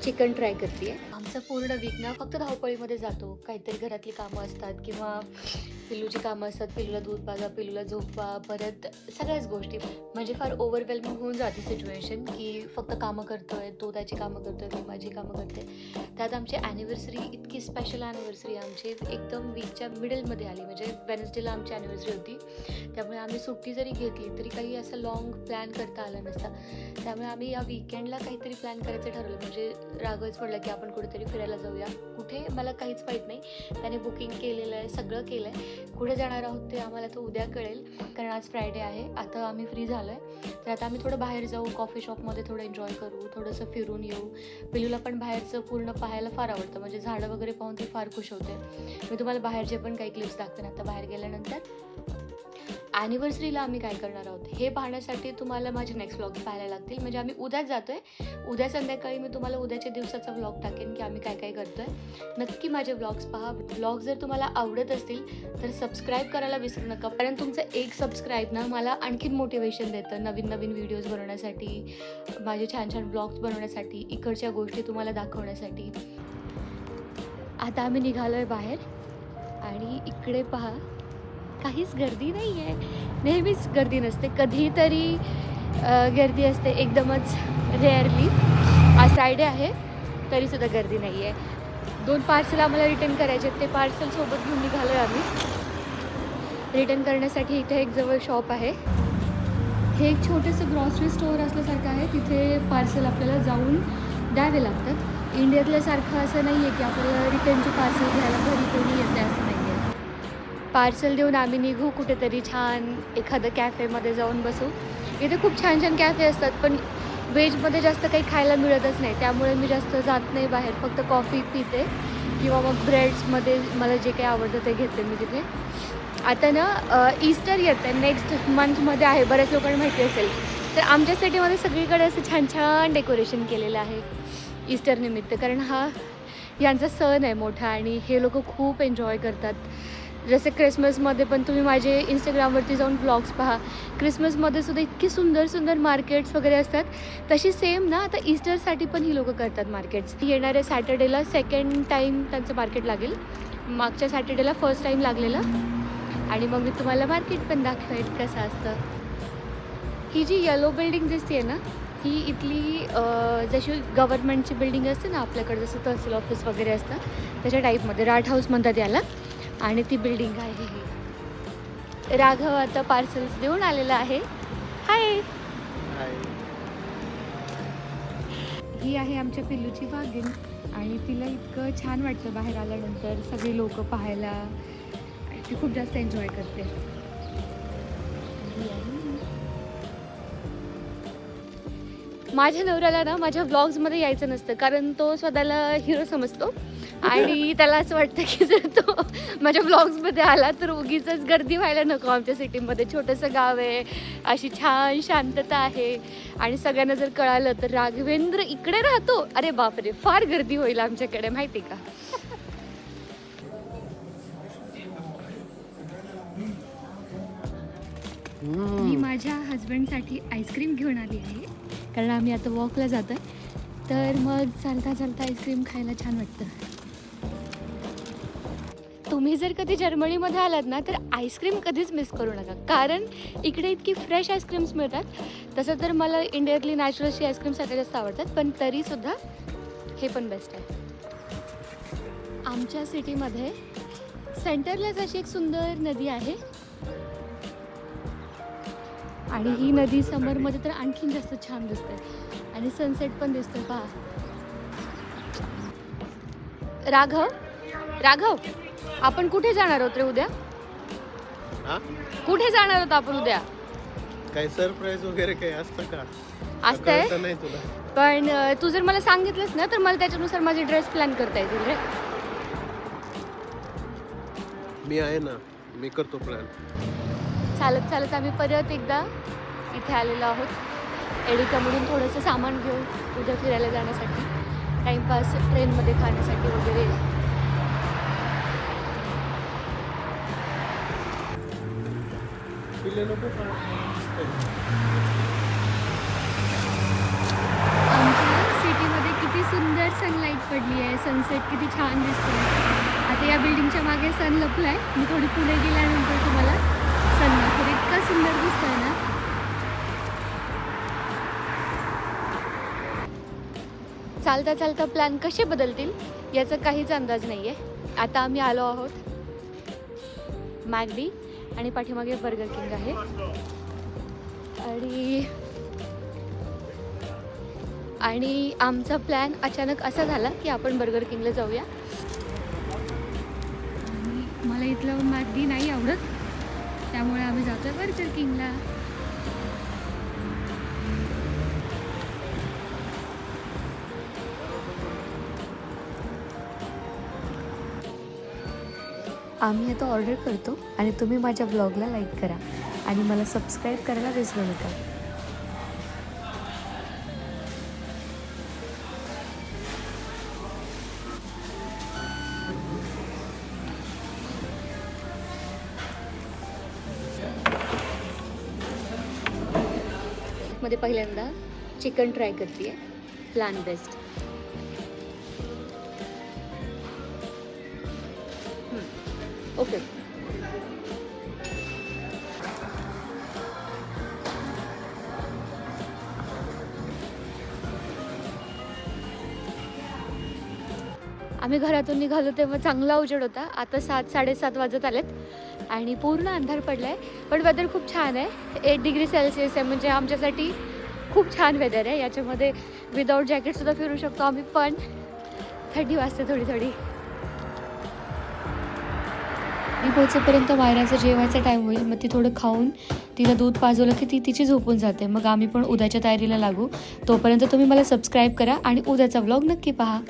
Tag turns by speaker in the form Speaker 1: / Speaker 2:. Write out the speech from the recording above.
Speaker 1: Chicken try करते आहे. आमचा पूर्ण वीक ना फक्त धावपळीमध्ये जातो. काहीतरी घरातली कामं असतात किंवा पिल्लूची कामं असतात. पिल्लूला दूध पाजा, पिल्लूला झोपवा, परत सगळ्याच गोष्टी. म्हणजे फार ओव्हरवेल्मिंग होऊन जाते सिच्युएशन की फक्त कामं करतोय, तो त्याची कामं करतोय, मी माझी कामं करते. त्यात आमची ॲनिव्हर्सरी इतकी स्पेशल ॲनिव्हर्सरी आमची एकदम वीकच्या मिडलमध्ये आली. म्हणजे वेनस्डेला आमची ॲनिव्हर्सरी होती. त्यामुळे आम्ही सुट्टी जरी घेतली तरी काही असं लाँग प्लॅन करता आला नसता. त्यामुळे आम्ही या वीकेंडला काहीतरी प्लॅन करायचं ठरवलं. म्हणजे राघवच म्हटलं की आपण कुठेतरी फिरायला जाऊया. कुठे मला काहीच माहीत नाही. त्याने बुकिंग केलेलं आहे, सगळं केलं आहे. कुठे जाणार आहोत ते आम्हाला तो उद्या कळेल, कारण आज फ्रायडे आहे. आता आम्ही फ्री झालो आहे, तर आता आम्ही थोडं बाहेर जाऊ, कॉफी शॉपमध्ये थोडं एन्जॉय करू, थोडंसं फिरून येऊ. पिलूला पण बाहेरचं पूर्ण पाहायला फार आवडतं. म्हणजे झाडं वगैरे पाहून ती फार खुश होते. मी तुम्हाला बाहेरचे पण काही क्लिप्स दाखते ना आता बाहेर गेल्यानंतर. ॲनिव्हर्सरीला आम्ही काय करणार आहोत हे पाहण्यासाठी तुम्हाला माझे नेक्स्ट व्लॉग्स पाहायला लागतील. म्हणजे आम्ही उद्याच जातो आहे. उद्या संध्याकाळी मी तुम्हाला उद्याच्या दिवसाचा व्लॉग टाकेन की आम्ही काय काय करतो आहे. नक्की माझे व्लॉग्स पहा. व्लॉग जर तुम्हाला आवडत असतील तर सबस्क्राईब करायला विसरू नका, कारण तुमचं एक सबस्क्राईब ना मला आणखीन मोटिवेशन देतं नवीन नवीन व्हिडिओज बनवण्यासाठी, माझे छान छान व्लॉग्स बनवण्यासाठी, इकडच्या गोष्टी तुम्हाला दाखवण्यासाठी. आता आम्ही निघालो आहे बाहेर आणि इकडे पहा, काहीच गर्दी नाही आहे. नेहमीच गर्दी नसते, कधीतरी गर्दी असते, एकदमच रेअरली. आज फ्रायडे आहे तरीसुद्धा गर्दी नाही आहे. 2 पार्सल आम्हाला रिटर्न करायचे आहेत. ते पार्सल सोबत घेऊन निघालो आहे आम्ही रिटर्न करण्यासाठी. इथे एक जवळ शॉप आहे. हे एक छोटंसं ग्रॉसरी स्टोअर असल्यासारखं आहे. तिथे पार्सल आपल्याला जाऊन द्यावे लागतात. इंडियातल्यासारखं असं नाही आहे की आपल्याला रिटर्नचे पार्सल घ्यायला घरी कोणी येते, असं नाही आहे. पार्सल देऊन आम्ही निघू कुठेतरी छान एखादं कॅफेमध्ये जाऊन बसू. इथे खूप छान छान कॅफे असतात, पण व्हेजमध्ये जास्त काही खायला मिळतच नाही. त्यामुळे मी जास्त जात नाही बाहेर, फक्त कॉफी पिते किंवा मग ब्रेड्समध्ये मला जे काही आवडतं ते घेते मी तिथे. आता ना ईस्टर येतं नेक्स्ट मंथमध्ये आहे, बऱ्याच लोकांना माहिती असेल. तर आमच्या सिटीमध्ये सगळीकडे असं छान छान डेकोरेशन केलेलं आहे ईस्टर निमित्त, कारण हा यांचा सण आहे मोठा आणि हे लोक खूप एन्जॉय करतात. जसे क्रिसमसमध्ये पण तुम्ही माझे इंस्टाग्रामवरती जाऊन ब्लॉग्स पहा, क्रिसमसमध्ये सुद्धा इतकी सुंदर सुंदर मार्केट्स वगैरे असतात. तशी सेम ना आता ईस्टरसाठी पण ही लोकं करतात मार्केट्स. येणाऱ्या सॅटर्डेला सेकंड टाईम त्यांचं मार्केट लागेल. मागच्या सॅटर्डेला फर्स्ट टाईम लागलेलं. आणि मग मी तुम्हाला मार्केट पण दाखवेन कसं असतं. ही जी येलो बिल्डिंग दिसते ना, ही इथली जशी गव्हर्नमेंटची बिल्डिंग असते ना आपल्याकडे, जसं तहसील ऑफिस वगैरे असतं त्याच्या टाईपमध्ये, राठ हाऊस म्हणतात याला. आणि ती बिल्डिंग आहे ही. राघव आता पार्सल्स देऊन आलेला आहे. हाय. ही आहे आमच्या पिल्लूची वाघीण आणि तिला इतकं छान वाटतं बाहेर आल्यानंतर सगळी लोक पाहायला. ती खूप जास्त एन्जॉय करते. माझ्या नवऱ्याला ना माझ्या व्लॉग्समध्ये यायचं नसतं, कारण तो स्वतःला हिरो समजतो आणि त्याला असं वाटतं की जर तो माझ्या व्लॉग्समध्ये आला तर उगीचच गर्दी व्हायला नको. आमच्या सिटीमध्ये छोटंसं गाव आहे, अशी छान शांतता आहे आणि सगळ्यांना जर कळालं तर राघवेंद्र इकडे राहतो, अरे बापरे फार गर्दी होईल आमच्याकडे, माहिती का. मी माझ्या हजबंडसाठी आईस्क्रीम घेऊन आली आहे, कारण आम्ही आता वॉकला जातो आहे. तर मग चालता चालता आईस्क्रीम खायला छान वाटतं. तुम्ही जर कधी जर्मनीमध्ये आलात ना तर आईस्क्रीम कधीच मिस करू नका, कारण इकडे इतकी फ्रेश आईस्क्रीम्स मिळतात. तसं तर मला इंडियातली नॅचरलची आईस्क्रीम सगळ्यात जास्त आवडतात, पण तरीसुद्धा हे पण बेस्ट आहे. आमच्या सिटीमध्ये सेंटरलाच अशी एक सुंदर नदी आहे आणि ही नदी समरमध्ये तर आणखीन जास्त छान दिसते आणि सनसेट पण दिसतो पहा. राघव आपण कुठे जाणार आहोत रे उद्या? कुठे जाणार आहोत आपण उद्या?
Speaker 2: काही सरप्राईज वगैरे काही असतं का?
Speaker 1: असतंय
Speaker 2: नाही तुला,
Speaker 1: पण तू जर मला सांगितलंस ना तर मला त्याच्यानुसार माझे ड्रेस प्लॅन करता येतील रे.
Speaker 2: मी आहे ना, मी करतो प्लॅन.
Speaker 1: चालत चालत आम्ही परत एकदा इथे आलेलो आहोत. एडिकामधून थोडंसं सामान घेऊन उद्या फिरायला जाण्यासाठी, टाईमपास ट्रेनमध्ये खाण्यासाठी वगैरे. आमच्या सिटीमध्ये किती पडली आहे, सनसेट किती छान दिसतोय. आता या बिल्डिंगच्या मागे सन लपलाय. मी थोडी पुढे गेल्यानंतर तुम्हाला सन दाखवते. इतका सुंदर दिसतोय ना. चालता चालता प्लॅन कसे बदलतील याचा काहीच अंदाज नाही आहे. आता आम्ही आलो आहोत मॅगडी आणि पाठीमागे बर्गर किंग आहे. आणि आमचा प्लॅन अचानक असा झाला की आपण बर्गर किंगला जाऊया. आणि मला इथलं मॅगडी नाही आवडत, त्यामुळे आम्ही जातोय बर्गर किंगला. आम्ही आता ऑर्डर करतो आणि तुम्ही माझ्या ब्लॉगला लाईक करा आणि मला सबस्क्राईब करायला विसरू नका. मध्ये पहिल्यांदा चिकन ट्राय करते आहे, प्लांट बेस्ड. ओके. आम्ही घरातून निघालो तेव्हा चांगला उजेड होता. आता 7-7:30 वाजत आलेत आणि पूर्ण अंधार पडला आहे. पण वेदर खूप छान आहे. 8 डिग्री सेल्सिअस आहे, म्हणजे आमच्यासाठी खूप छान वेदर आहे. याच्यामध्ये विदाऊट जॅकेटसुद्धा फिरू शकतो आम्ही, पण थंडी वाजते थोडी थोडी. मी पोहोचेपर्यंत मायराचं जेवायचा टाईम होईल. मग ती थोडं खाऊन तिला दूध पाजवलं की ती तिची झोपून जाते. मग आम्ही पण उद्याच्या तयारीला लागू. तोपर्यंत तुम्ही मला सबस्क्राईब करा आणि उद्याचा व्लॉग नक्की पहा.